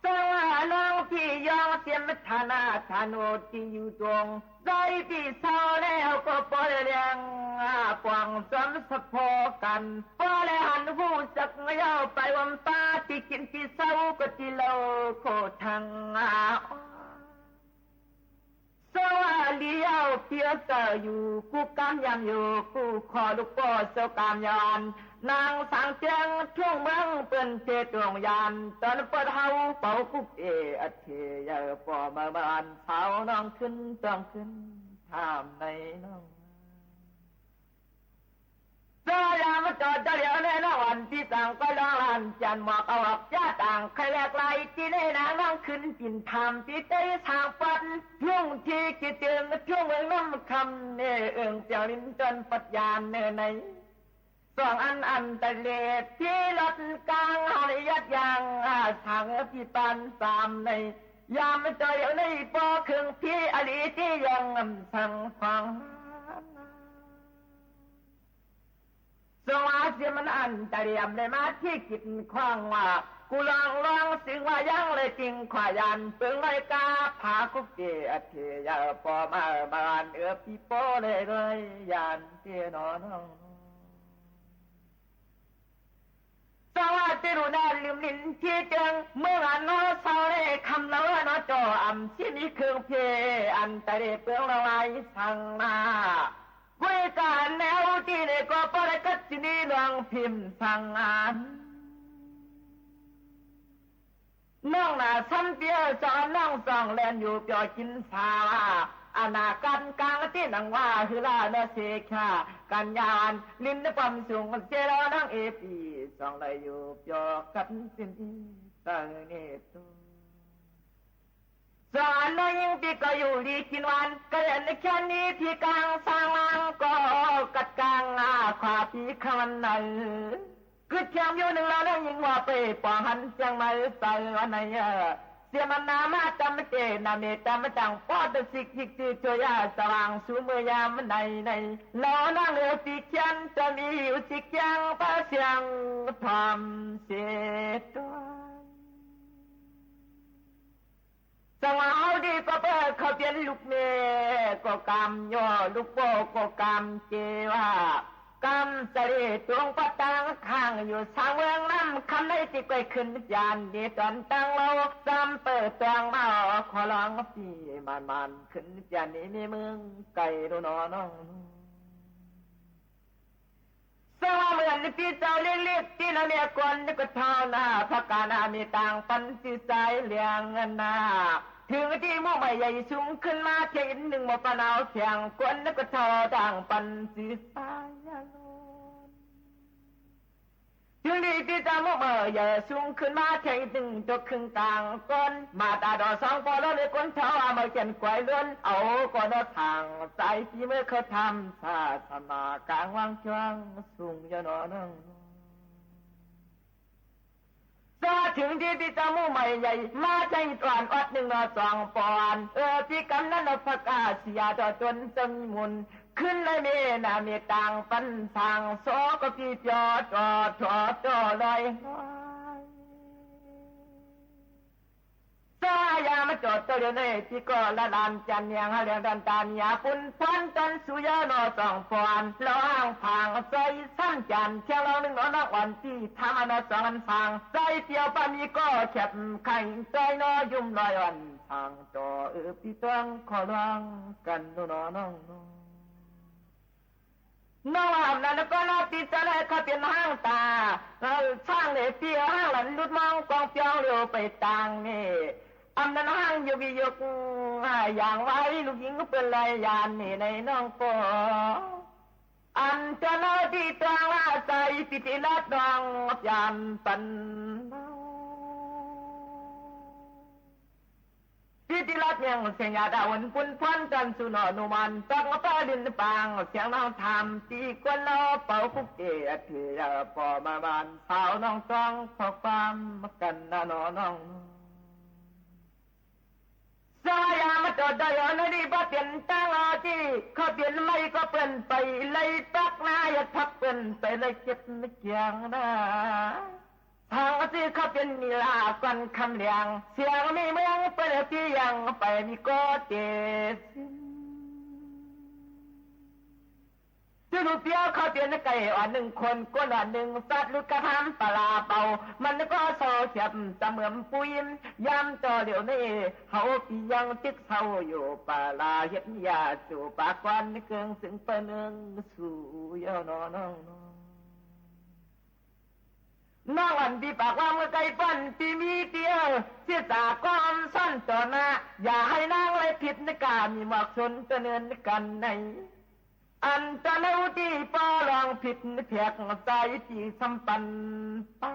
Sawa long pi yong tiam thana thano ti yu dong Dai pi sao le ko po liang pang som sapho kan po le han hu sak yo pai wam pa ti kin ti sau ko ti lo ko thangสวัสดีเอาเพียเตออยู่กูกำยำอยู่กูขอลูกพ่อเสากำยอนนางสังเจียงช่วงเมืองเปิ้นเจดวงยานตอนเปิดเฮาเป่ากุกอเทยาป่อมาบ้านเสาน้องขึ้นต้องขึ้นถามในน้องสยามจอดเดียวในนวันที่ต่างก็ร้องลันจันหมอกเอาอับจ้าต่างใครแลกไล่ที่ในนางน้องขึ้นกินทำที่ได้ทางปันช่วงที่กิเตือนช่วงเมืองน้ำคำเนื้อเอิงเจ้าลิ้นจนปัดยานเนื้อในสองอันตะเลที่รถกลางหอยยัดยางทางพี่ปันสามในยามจอดเดียวในปอเครื่องพี่อลีที่ยังสั่งฟังสวัสดีมันอันตะเรียมเลยมาที่กินคว้างว่ากูลองสิ่งว่ายังเลยจริงขวายันเปิงเลยกาผาคุกเกอเทยาปอมาบานพี่โป้เลยยันเทนอนสวัสดีรู้น่าลืมลิ้นที่เจิงเมื่ออันน้อเศร้าเลยคำเล่าน้อจออ่ำที่มีเครื่องเพอันตะเรียเปิงละไว้สั่งมาบริการแนวที่ในก็ปรกัดที่นี่ลองพิมพ์สั่งงานน้องน่ะซ้ำเปียจอนน้องส่องแลนอยู่เปียกินสาอนากันกลางที่นังว่าคือลาเนเสกากันยานลิ้นในความสูงเจรนังเอปีส่องเลยอยู่เปียกันสินตั้งเนตสอนน้อยยิ่งปีก็อยู่ดีกินวันก็เห็นแค่นี้ที่กลางสร้างมังก็กัดกลางขวาปีคันไหนคือเทียมอยู่หนึ่งแล้วน้อยยิ่งว่าไปปอหันจังไม่ใส่วันไหนเสียมันนามาจำไม่เจนาเมตามจังปอดสิกจิกจิช่วยสว่างสูมือยามในแล้วนั่งเรือปีเขียนจะมีอยู่สิกยังพระเสียงทำเสียตัวจังเอาดีก็เปิดเขาเป็นลูกเมย์ก็กำย่อลูกโป่ก็กำเจว่ากำเสด็จตวงประตังข้างอยู่สางเมืองน้ำคำได้ติดไปขึ้นยานดีตอนตั้งเราจำเปิดตวงมาขอร้องพี่มันขึ้นยานนี้ในเมืองไก่ดูนอนสว่าเหมือนพี่เจ้าเล็กๆที่เราเรียกคนนี่ก็เท่าหน้าพระกาณามีต่างปันจิตใจเลี้ยงเงินนาถึงที่มุ่งใหม่ใหญ่สูงขึ้นมาเทียนหนึ่งมาปนเอาเสียงคนนี่ก็เท่าต่างปันจิตใจถึงที่พี่เจ้ามุ่งใหม่ใหญ่สูงขึ้นมาเทียนหนึ่งตัวครึ่งกลางก้นมาตาดอสองพอแล้วเลยคนเท่ามาเขียนกวายล้วนเอาก่อนทางใจที่เมื่อเขาทำศาสนากลางวังช่วงสูงยนอนซาถึงที่พี่เจ้ามุ่งใหม่ใหญ่มาใจตอนอดหนึ่งนอสองปอนพี่กันนั้นพระกาเสียต่อจนจนมุนขึ้นเลยเมนาเมต่างปันทางโซก็พี่จอจอเลยสายามาจอดตัวเดียวในที่ก็ละลานจันยังเรียงดันตาเนียปุ่นพันจันสุยานอสองปอนล้างผางใจสั้นจันเชียงเราหนึ่งนักวันที่ทำอนสองผางใจเตียวปามีก็แคบไข่ใจน้อยยุ่มลอยวันผางจอพี่ต้องขอร้องกันน้องน้องนั้นก็น่าติดใจเลยเขาเป็นห้างตาช่างเลยเตี้ยห้างหลันลุดมองกองเปียวเร็วไปต่างนี่อันนั้นห้างอยู่วิยกอย่างไว้ลูกหญิงก็เป็นลายยานนี่ในน้องปออันจะน่าที่ตัวว่าใจปิติลัดดอง อง ยาน ปัน เจ้าอย่ามาจอดเจ้าเดี๋ยวในที่ก็ละลานจันยังเรียงดันตาเนียปุ่นพ้นจนสุยานอสองปอนล้างผางใจสั้นจันเชียงเราหนึ่งนักวันที่ทำอนสองผางใจเตียวปามีก็แคบไข่ใจน้อยยุ่มลอยวันผางจอ ที่ที่รัดยังเสียงยาดาวันปุ่นพันจันสุนอนุมันตักมาป้าดินปางเสียงน้องทำตีกวนล้อเป่าคุกเกะเถื่อปอมาบานสาวน้องซองพอความกันนะน้องสายามาจอดได้ยอนดีบ่เปลี่ยนตั้งอาที่เขาเปลี่ยนไม่ก็เปลี่ยนไปเลยตักหน้าอย่าทักเปลี่ยนไปเลยเก็บไม่เกี่ยงนะทางที่เขาเป็นมีลากันคำเลียงเสียงมีเมืองไปที่ยังไปมีก็เจ็บที่ลูกเปียวเขาเปลี่ยนไก่อ่อนหนึ่งคนก้นอ่อนหนึ่งสัตว์ลูกกระทำปลาเป่ามันก็โซ่เฉียบเสมือนปุยมย้ำต่อเดี๋ยวนี้เขาปียังติดเศร้าอยู่ปลาเห็ดยาจูปากควันเกิงสึงเปนึงสู่ยาน้องอันที่ปากว่าเมื่อไก่ปั้นที่มีเตี้ยเสียจากความสั้นต่อหน้าอย่าให้นางเลยผิดในการมีหมอกชนจะเนินกันในอันจะเล่าที่ป้าลองผิดเพียกใจที่สัมปันป้า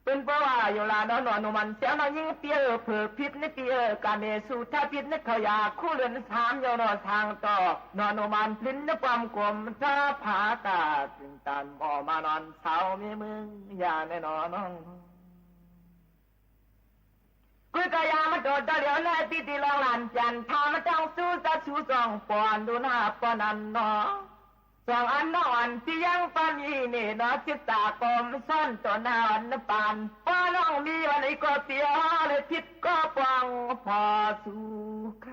เป็นเพราะว่าอยู่ลานอนมันเสียงยิ่งเตี้ยเผื่อผิดในเตี้ยการเมสูถ้าผิดในเขาอยากคู่เรือนสามยอนอทางต่อนอนมันลิ้นในความกลมถ้าผาตาจึงตันบ่มานอนเสามีมึงอย่าแน่นอนกุยกายามาโดดเดี๋ยวแลตีลองหลานจันทามาจ้องสู้จะสู้สองปอนดูหน้าปอนันนอสองอันนอนที่ยังปานีนี่นอจิตตากรมซ่อนตัวหน้าวันปานป้าน้องมีวันไอ้ก็เสียเลยผิดก็ปังพอสู้ค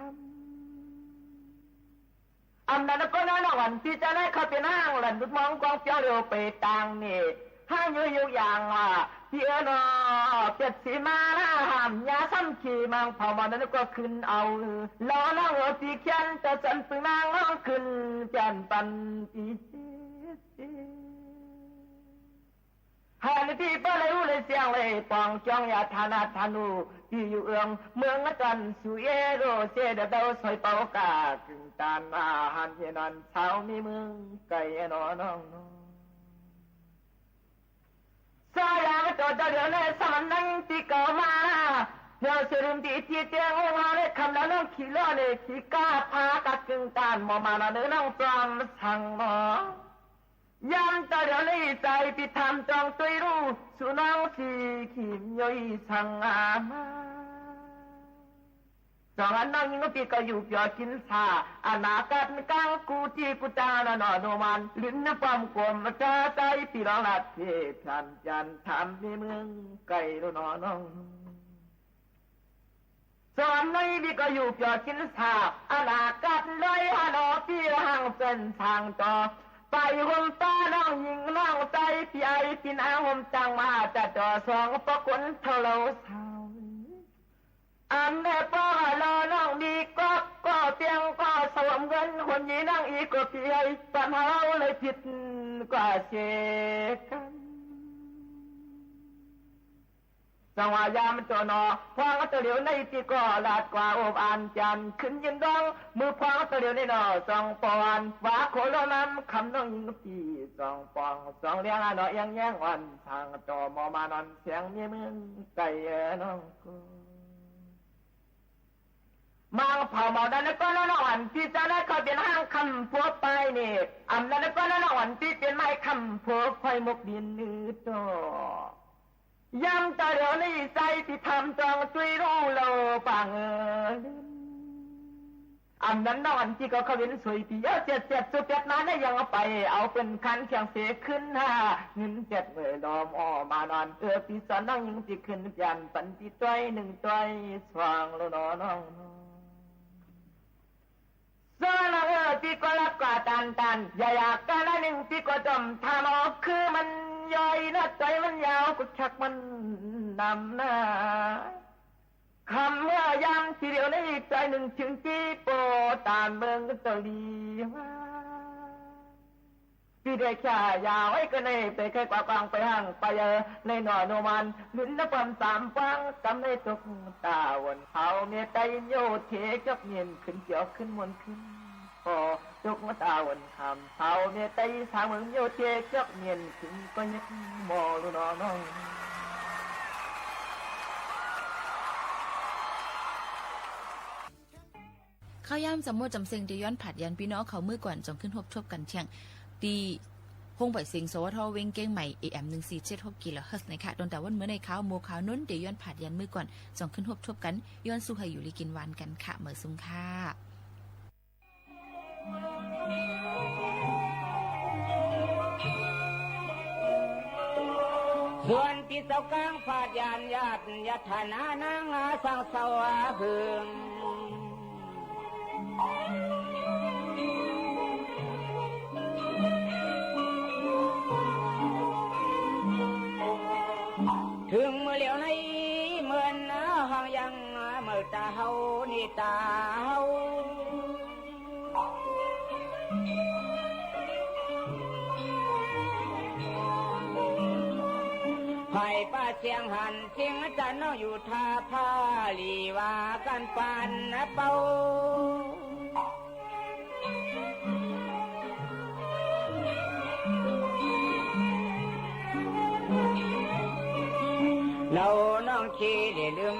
ำอันนั้นก็น้องวันที่จะได้เข้าไปนั่งหลันดุมองกองเจ้าเร็วไปต่างนี่ห้างอยู่อย่างที่นอเจ็ดสีมาห้ามยาซ้ำขี่มังพอมันนั้นก็ขึ้นเอาล้อน้องตีเขียนจะสันปึงนางน้องขึ้นจันปันตีหาที่ป้าเลยรู้เลยเสียงเลยปองจ้องยาธานาธานูที่อยู่เอืองเมืองจันสุเอโรเสดเดาสอยเป่ากากึ่งตานอาหันเยนันเช้ามีเมืองไก่น้องสายามาจอดเดี๋ยวเลยสมันนั่งตีเก่ามาเดี๋ยวเสริมตีที่เตียงมาเลยคำนั้นน้องขี่ล้อเลยขี่ก้าพากะกึ่งตานมอมาแล้วน้องจอมสั่งหมอยามตาเดี๋ยวนี้ใจปิดทำจองตัวรู้สุน้องสีขีมย่อยสั่งอามาสองอันน้องยิงปีก็อยู่เปียกินชาอนาคตกลางกูที่กูจานอนโนมันลิ้นน้ำความกลมจะใจปีรองลัดเทพันจันทำในเมืองไก่น้องสอนในบีก็อยู่เปียกินชาอนาคตลอยฮานอปีห่างเป็นทางต่อไปห่มตาน้องยิงน้องใจพี่ไอพี่นาห่มจังมาจะจ่อสองปะคนเท่าเราสาวอันแม่ป้าลอน้องดีก็เตียงก็สวมเงินคนยีนั่งอีกก็พี่ไอปัญหาเลยผิดกว่าเชกันจังหวะยามจอนอพวงตะเหลียวในที่ก็ลาดกว่าอบอ่านจันขึ้นยินดองมือพวงตะเหลียวในนอสองปอนว่าโคโลน้ำคำน้องยิงปีสองปองสองเลี้ยงนอยังแย่งวันทางจอมอมานอนเสียงมีมึงไก่น้องกูมังเผาหมอนั้นก็น้องวันที่จะได้เขาเป็นห้างคำพัวไปนี่อันนั้นก็น้องวันที่เป็นไม้คำพัวคอยมุกดินนื้อต่อยำตาเดี๋ยวนี้ใจที่ทำจองช่วยรู้เราปังอันนั้นน้องอันที่ก็เขาเป็นสวยปีเยอะเจ็ดสุดเจ็ดนั้นได้ยังเอาไปเอาเป็นคันเคียงเสียขึ้นเงินเจ็ดเลยดอมอมานอนปีสอนน้องยังที่ขึ้นยันปันที่ต้อยหนึ่งต้อยสว่างแล้วน้องสอนที่ก็รักกว่าตันอย่าอยากกันหนึ่งที่ก็จมทำออกคือมันย่อยนะใจมันยาวก็ชักมันนำหน้าคำเมื่อยามทีเดียวในใจหนึ่งถึงที่โปตานเมืองก็จะดีมาที่ได้แค่ยาวไว้ก็ในไปแค่กว่ากลางไปห่างไปในหน่อโนมันลิ้นน้ำความสามฟังจำในตุกตาวันเขาเมียใจโยเทจับเงียนขึ้นเจียวขึ้นมวนขึ้นพอจุกมาตาวันคำเขาเมียใจสามเมืองโยเทจับเงียนขึ้นก็ยังมอรู้น้อง ข้าวย่ำจำมดจำเซงเดย้อนผัดยันพี่น้องเขามือก่อนจงขึ้นทบชบกันเที่ยงดีพงไปเสียงสวทเวงเก้งใหม่ AM 1476 กิโลเฮิรตซ์นะคะโดนแต่วันเมื่อในข้าวโมขาวนุ่นเดย้อนผัดยันมือก่อนจงขึ้นทบชบกันย้อนสู้ให้อยู่ลีกินหวานกันค่ะเมื่อซุ่มค่ะส่วนที่เสากลางผาดยานญาติยัตนานางอาสังสวะพึงถึงเมื่อเหลียวในเหมือนห้องยังเมื่อตาเฮานี่ตาเฮาไผ่ป้าเสียงหันเสียงจันน้องอยู่ท่าผ้าลีว่ากันปานเป่าเราน้องชีได้ลืม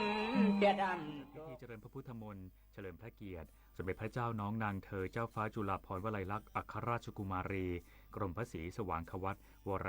เปียดำ พิธีเจริญพระพุทธมนต์เฉลิมพระเกียรติสมเด็จพระเจ้าน้องนางเธอเจ้าฟ้าจุฬาภรณ์วลัยลักษณ์อัครราชกุมารีกรมพระศรีสว่างควัตวร